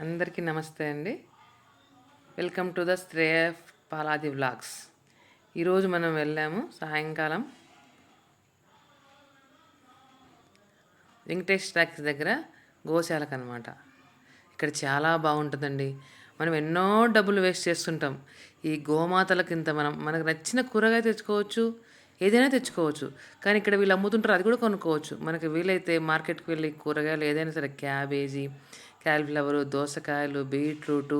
అందరికీ నమస్తే అండి. Welcome to the Shreya Paladi vlogs. ఈరోజు మనం వెళ్ళాము సాయంకాలం వెంకటేష్ ట్యాక్స్ దగ్గర గోశాలకు అనమాట. ఇక్కడ చాలా బాగుంటుందండి. మనం ఎన్నో డబ్బులు వేస్ట్ చేస్తుంటాం. ఈ గోమాతలకు ఇంత మనకు నచ్చిన కూరగాయ తెచ్చుకోవచ్చు, ఏదైనా తెచ్చుకోవచ్చు. కానీ ఇక్కడ వీళ్ళు అమ్ముతుంటారు, అది కూడా కొనుక్కోవచ్చు. మనకి వీలైతే మార్కెట్కి వెళ్ళి కూరగాయలు ఏదైనా సరే, క్యాబేజీ, క్యాలీఫ్లవరు, దోసకాయలు, బీట్రూటు,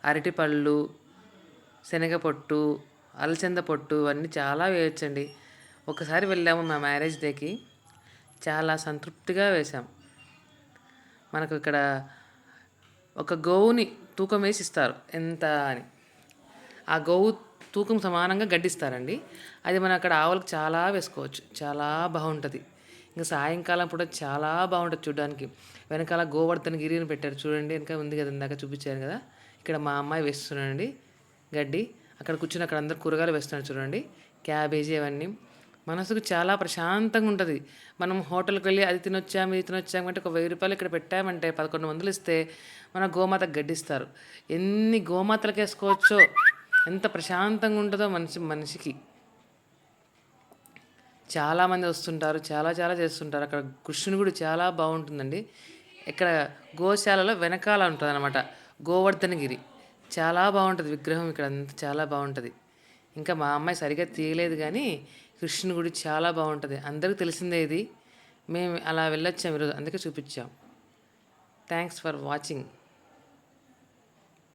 అరటిపళ్ళు, శనగ పొట్టు, అలసంద పొట్టు అన్నీ చాలా వేయొచ్చండి. ఒకసారి వెళ్ళాము మా మ్యారేజ్ డేకి, చాలా సంతృప్తిగా వేశాం. మనకు ఇక్కడ ఒక గోవుని తూకం వేసి ఇస్తారు ఎంత అని. ఆ గోవు తూకం సమానంగా గడ్డిస్తారండి. అది మనం అక్కడ ఆవులకు చాలా వేసుకోవచ్చు, చాలా బాగుంటుంది. ఇంకా సాయంకాలం పూట చాలా బాగుంటుంది చూడడానికి. వెనకాల గోవర్ధన గిరిని పెట్టారు చూడండి, వెనక ఉంది కదా, ఇందాక చూపించాను కదా. ఇక్కడ మా అమ్మాయి వేస్తున్నానండి గడ్డి. అక్కడ కూర్చుని అక్కడ అందరు కూరగాయలు వేస్తున్నారు చూడండి, క్యాబేజీ అవన్నీ. మనసుకు చాలా ప్రశాంతంగా ఉంటుంది. మనం హోటల్కి వెళ్ళి అది తినొచ్చాము ఇది తినొచ్చాము అంటే ఒక 1000 రూపాయలు ఇక్కడ పెట్టామంటే 1100 ఇస్తే మన గోమాతకు గడ్డిస్తారు. ఎన్ని గోమాతలకు వేసుకోవచ్చో, ఎంత ప్రశాంతంగా ఉంటుందో మనిషికి. చాలామంది వస్తుంటారు, చాలా చాలా చేస్తుంటారు. అక్కడ కృష్ణుని కూడా చాలా బాగుంటుందండి. ఇక్కడ గోశాలలో వెనకాల ఉంటుంది అనమాట గోవర్ధనగిరి. చాలా బాగుంటుంది విగ్రహం, ఇక్కడ అంతా చాలా బాగుంటుంది. ఇంకా మా అమ్మాయి సరిగ్గా తీయలేదు కానీ కృష్ణుని గుడి చాలా బాగుంటుంది. అందరికీ తెలిసిందే ఇది. మేము అలా వెళ్ళొచ్చాము ఈరోజు, అందుకే చూపించాం. Thanks for watching.